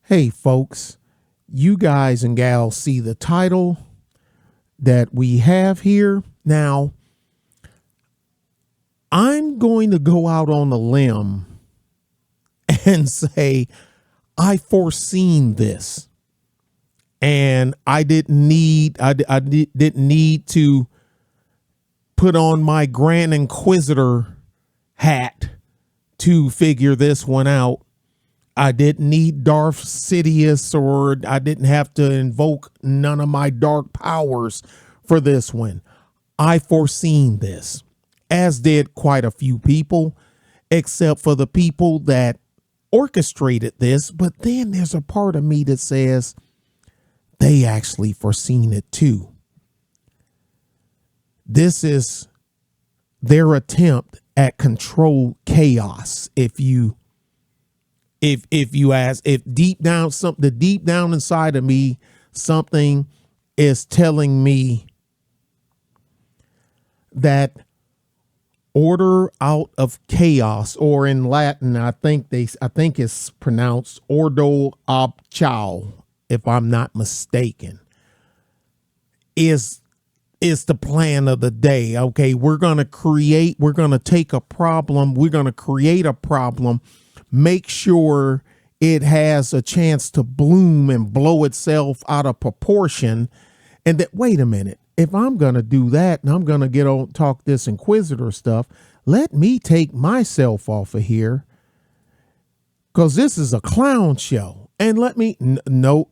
Hey, folks, you guys and gals see the title that we have here. Now, I'm going to go out on a limb and say I foreseen this, and I didn't need to put on my Grand Inquisitor hat to figure this one out. I didn't need Darth Sidious, or I didn't have to invoke none of my dark powers for this one. I foreseen this, as did quite a few people, except for the people that orchestrated this. But then there's a part of me that says they actually foreseen it too. This is their attempt at controlled chaos. If you ask, if deep down inside of me, something is telling me that order out of chaos, or in Latin, I think it's pronounced ordo ab chao, if I'm not mistaken, is the plan of the day. Okay, we're going to create a problem, make sure it has a chance to bloom and blow itself out of proportion. And that, wait a minute, if I'm going to do that and I'm going to get on talk this Inquisitor stuff, let me take myself off of here, because this is a clown show. And let me, no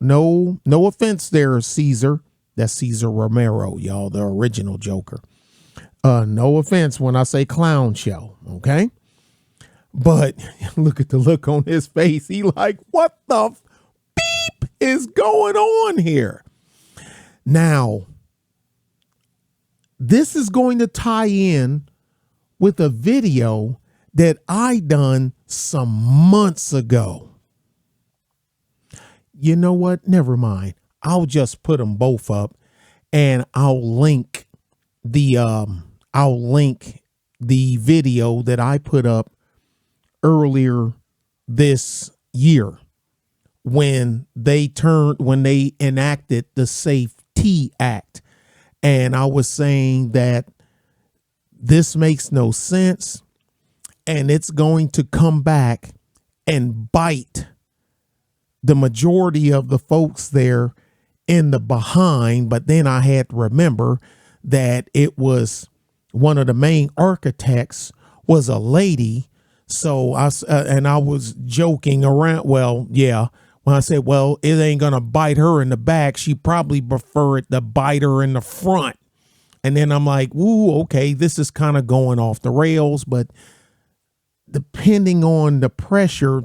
offense there, Caesar. That's Caesar Romero, y'all, the original Joker. No offense when I say clown show, okay? But look at the look on his face. He like, what the beep is going on here? Now, this is going to tie in with a video that I done some months ago. You know what? Never mind. I'll just put them both up, and I'll link the video that I put up earlier this year when they enacted the Safety Act. And I was saying that this makes no sense, and it's going to come back and bite the majority of the folks there in the behind. But then I had to remember that it was one of the main architects was a lady. So I was joking around. Well, yeah, when I said, well, it ain't going to bite her in the back, she probably preferred to bite her in the front. And then I'm like, ooh, okay, this is kind of going off the rails, but depending on the pressure,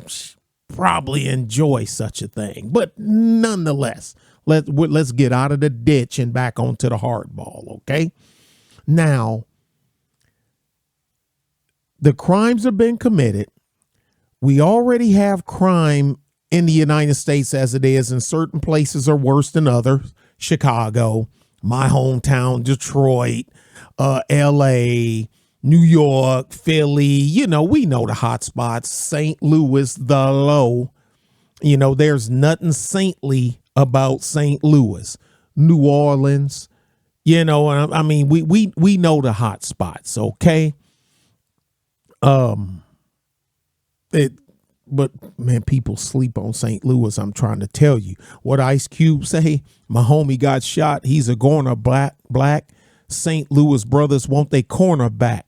probably enjoy such a thing. But nonetheless, let's get out of the ditch and back onto the hardball. Okay. Now, the crimes have been committed. We already have crime in the United States as it is, and certain places are worse than others. Chicago, my hometown, Detroit, LA, New York, Philly, we know the hot spots. St. Louis, the low. There's nothing saintly about St. Louis. New Orleans, I mean, we know the hot spots, okay? But man, people sleep on St. Louis. I'm trying to tell you what Ice Cube say. My homie got shot. He's a corner black. St. Louis brothers want they cornerback.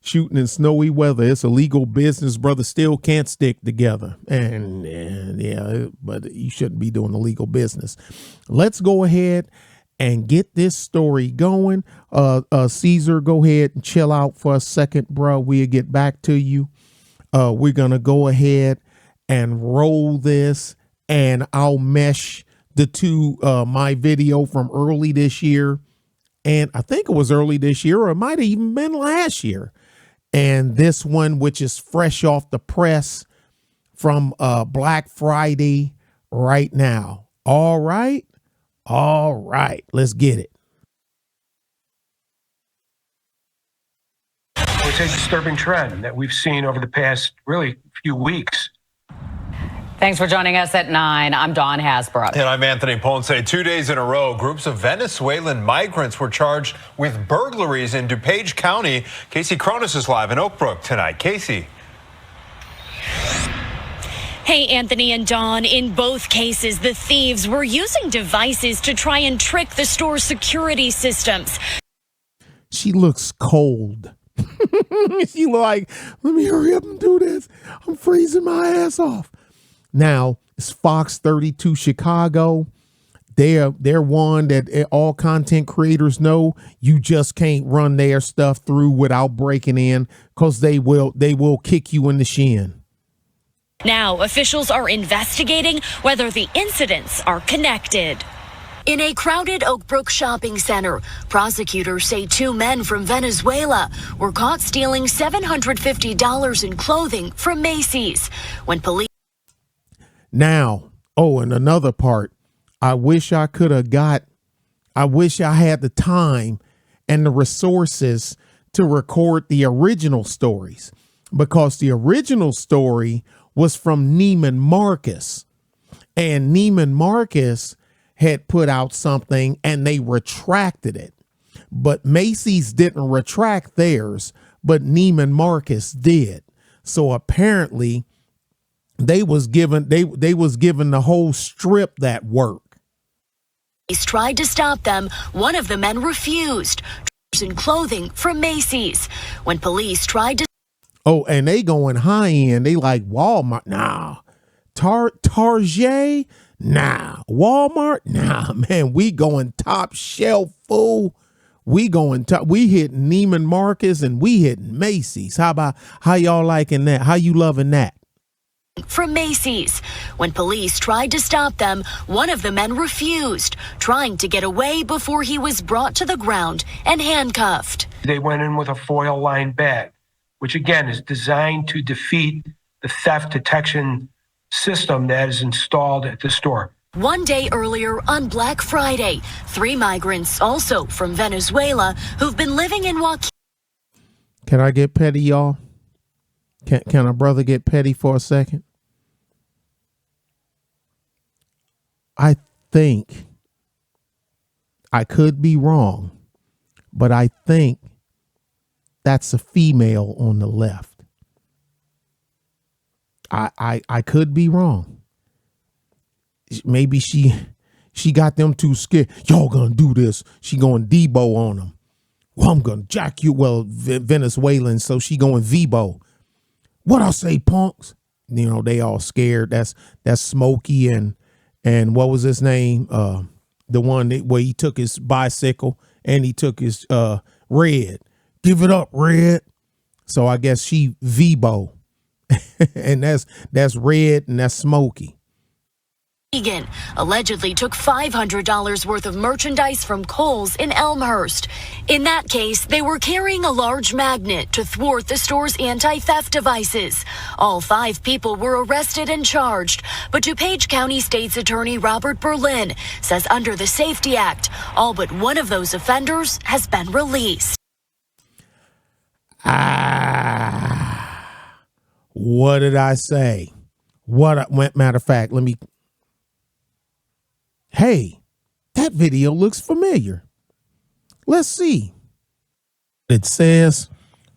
Shooting in snowy weather. It's a legal business. Brothers still can't stick together. And yeah, but you shouldn't be doing illegal business. Let's go ahead and get this story going. Caesar, go ahead and chill out for a second, bro. We'll get back to you. We're going to go ahead and roll this, and I'll mesh the two, my video from early this year. And I think it was early this year, or it might have even been last year. And this one, which is fresh off the press from Black Friday right now. All right. Let's get it. It's a disturbing trend that we've seen over the past really few weeks. Thanks for joining us at 9. I'm Dawn Hasbrook. And I'm Anthony Ponce. 2 days in a row, groups of Venezuelan migrants were charged with burglaries in DuPage County. Casey Cronus is live in Oak Brook tonight. Casey. Hey, Anthony and Dawn. In both cases, the thieves were using devices to try and trick the store's security systems. She looks cold. She like, let me hurry up and do this. I'm freezing my ass off. Now, it's Fox 32 Chicago. They're one that all content creators know you just can't run their stuff through without breaking in, because they will kick you in the shin. Now, officials are investigating whether the incidents are connected. In a crowded Oak Brook shopping center, prosecutors say 2 men from Venezuela were caught stealing $750 in clothing from Macys. When police... Now, and another part, I wish I had the time and the resources to record the original stories, because the original story was from Neiman Marcus, and Neiman Marcus had put out something and they retracted it, but Macys didn't retract theirs, but Neiman Marcus did. So apparently they was given the whole strip that work. Police tried to stop them. One of the men refused. In clothing from Macys. When police tried to... and they going high end. They like Walmart. Nah. Target. Nah. Walmart. Nah, man. We going top shelf, fool. We hitting Neiman Marcus and we hitting Macys. How y'all liking that? How you loving that? From Macys. When police tried to stop them, one of the men refused, trying to get away before he was brought to the ground and handcuffed. They went in with a foil-lined bag, which again is designed to defeat the theft detection system that is installed at the store. One day earlier, on Black Friday, 3 migrants, also from Venezuela, who've been living in Joaquin. Can I get petty, y'all? Can a brother get petty for a second? I think, I could be wrong, but I think that's a female on the left. I could be wrong. Maybe she got them too scared. Y'all gonna do this. She going Debo on them. Well, I'm gonna jack you. Well, Venezuelans, so she going Vibo. What I say, punks? You know, they all scared. That's Smokey and what was his name? The one where he took his bicycle and he took his Red. Give it up, Red. So I guess she Vibo. And that's Red and that's Smokey. Egan allegedly took $500 worth of merchandise from Kohls in Elmhurst. In that case, they were carrying a large magnet to thwart the store's anti-theft devices. All 5 people were arrested and charged, but DuPage County State's Attorney Robert Berlin says under the Safety Act, all but one of those offenders has been released. What did I say? Matter of fact, hey, that video looks familiar. Let's see. It says,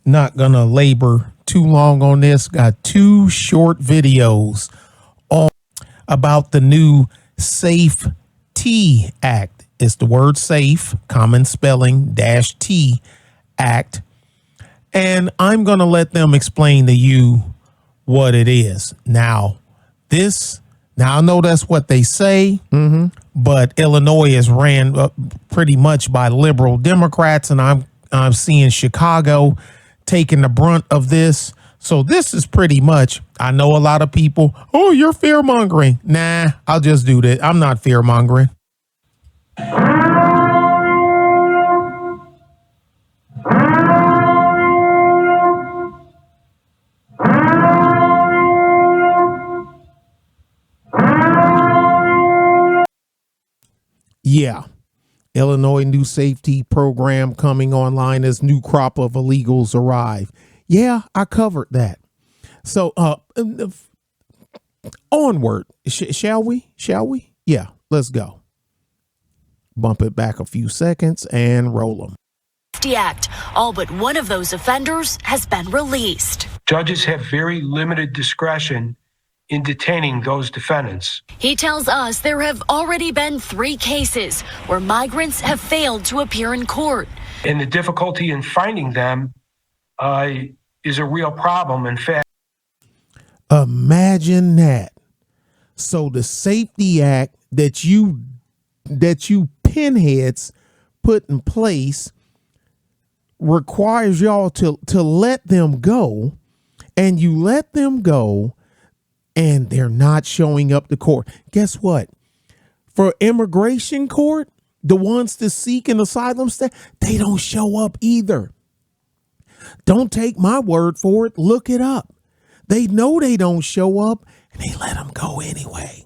not gonna labor too long on this. Got 2 short videos about the new Safety Act. It's the word safe, common spelling, -T Act. And I'm gonna let them explain to you what it is. Now I know that's what they say, but Illinois is ran pretty much by liberal Democrats, and I'm seeing Chicago taking the brunt of this. So this is pretty much, I know a lot of people, oh, you're fear mongering. Nah, I'll just do that. I'm not fear mongering. Yeah. Illinois new safety program coming online as new crop of illegals arrive. Yeah, I covered that. So Onward. Shall we? Yeah, let's go. Bump it back a few seconds and roll them. Act. All but one of those offenders has been released. Judges have very limited discretion in detaining those defendants. He tells us there have already been 3 cases where migrants have failed to appear in court. And the difficulty in finding them is a real problem. In fact, imagine that. So the Safety Act that you pinheads put in place requires y'all to let them go, and you let them go and they're not showing up to court. Guess what? For immigration court, the ones that seek an asylum status, they don't show up either. Don't take my word for it. Look it up. They know they don't show up and they let them go anyway.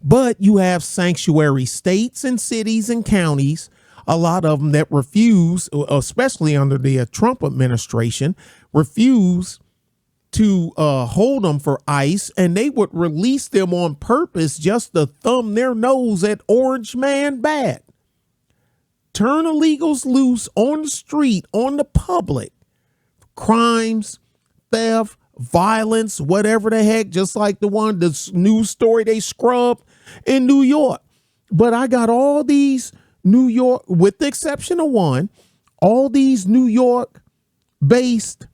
But you have sanctuary states and cities and counties, a lot of them that refuse, especially under the Trump administration, refuse to hold them for ICE, and they would release them on purpose just to thumb their nose at Orange Man bad. Turn illegals loose on the street, on the public. Crimes, theft, violence, whatever the heck, just like the news story they scrubbed in New York. But I got all these New York, with the exception of one, all these New York based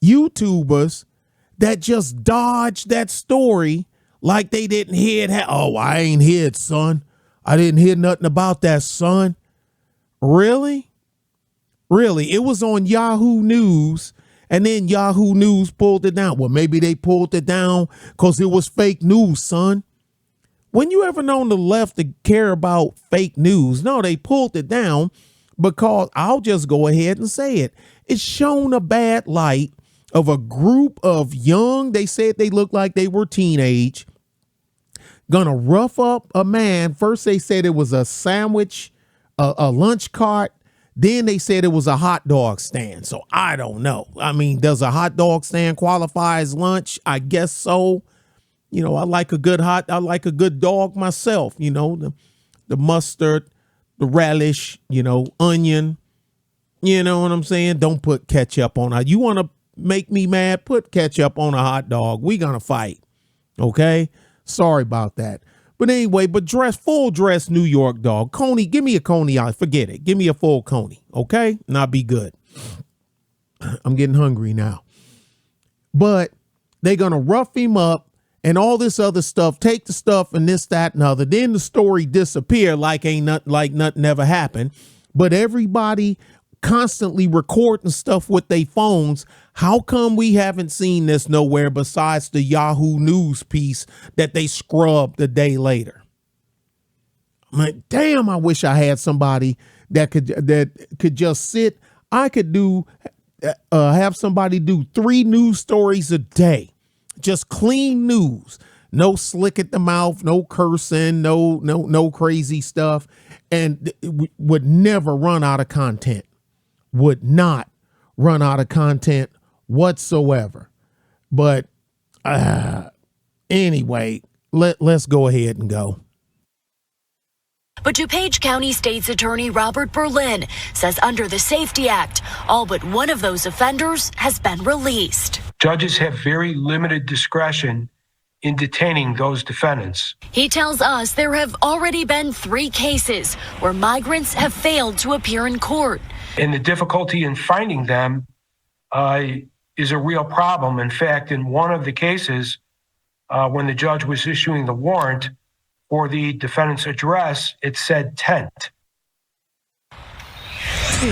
YouTubers that just dodged that story like they didn't hear it. Oh, I ain't hear it, son. I didn't hear nothing about that, son. Really? It was on Yahoo News, and then Yahoo News pulled it down. Well, maybe they pulled it down because it was fake news, son. When you ever known the left to care about fake news? No, they pulled it down because I'll just go ahead and say it. It's shown a bad light of a group of young, they said they looked like they were teenage, gonna rough up a man. First they said it was a sandwich, a lunch cart. Then they said it was a hot dog stand. So I don't know. I mean, does a hot dog stand qualify as lunch? I guess so. You know, I like a good dog myself, you know, the mustard, the relish, you know, onion, you know what I'm saying? Don't put ketchup on it. You want to make me mad? Put ketchup on a hot dog. We gonna fight. Okay. Sorry about that. But anyway, full dress New York dog. Coney, give me a Coney. Forget it. Give me a full Coney. Okay. And I'll be good. I'm getting hungry now. But they're going to rough him up and all this other stuff, take the stuff and this, that, and other. Then the story disappear like nothing ever happened. But everybody constantly recording stuff with their phones. How come we haven't seen this nowhere besides the Yahoo News piece that they scrubbed the day later? I'm like, damn, I wish I had somebody that could just sit. I could have somebody do 3 news stories a day. Just clean news, no slick at the mouth, no cursing, no crazy stuff, and would never run out of content. Would not run out of content whatsoever. But anyway, let's go ahead and go. But DuPage County State's Attorney Robert Berlin says under the Safety Act, all but one of those offenders has been released. Judges have very limited discretion in detaining those defendants. He tells us there have already been 3 cases where migrants have failed to appear in court. And the difficulty in finding them is a real problem. In fact, in one of the cases, when the judge was issuing the warrant for the defendant's address, it said tent.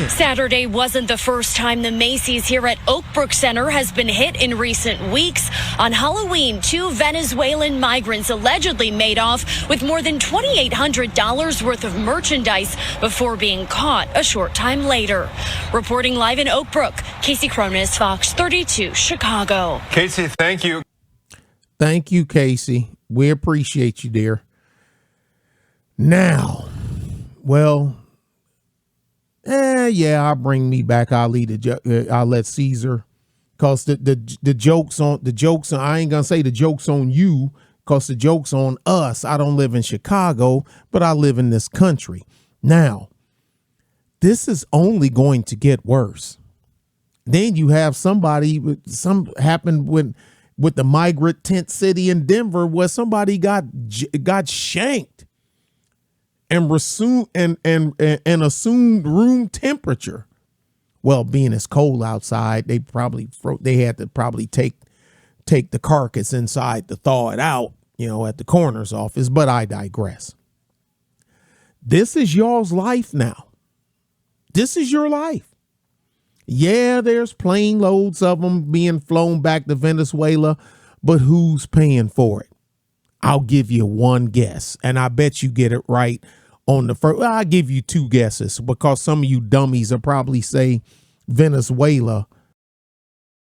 Saturday wasn't the first time the Macys here at Oakbrook Center has been hit in recent weeks. On Halloween, 2 Venezuelan migrants allegedly made off with more than $2,800 worth of merchandise before being caught a short time later. Reporting live in Oakbrook, Casey Cronin, Fox 32, Chicago. Casey, thank you. Thank you, Casey. We appreciate you, dear. Now, well, yeah, I'll bring me back. I'll let Caesar Cause the jokes on I ain't gonna say the joke's on you, cause the joke's on us. I don't live in Chicago, but I live in this country. Now, this is only going to get worse. Then you have happened with the migrant tent city in Denver, where somebody got shanked and assumed room temperature. Well, being it's cold outside, they had to probably take the carcass inside to thaw it out, at the coroner's office. But I digress. This is y'all's life now. This is your life. Yeah, there's plane loads of them being flown back to Venezuela, but who's paying for it? I'll give you one guess, and I bet you get it right on the first. Well, I'll give you two guesses, because some of you dummies will probably say Venezuela.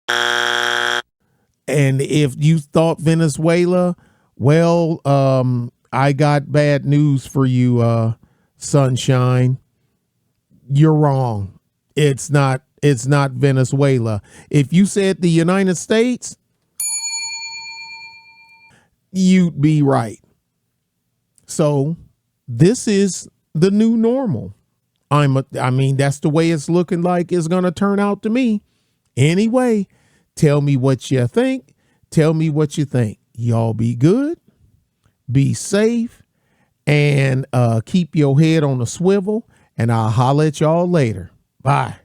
And if you thought Venezuela, well, I got bad news for you, sunshine. You're wrong. It's not Venezuela. If you said the United States, you'd be right. So this is the new normal. I mean, that's the way it's looking like it's going to turn out to me. Anyway, tell me what you think. Tell me what you think. Y'all be good, be safe, and keep your head on a swivel, and I'll holler at y'all later. Bye.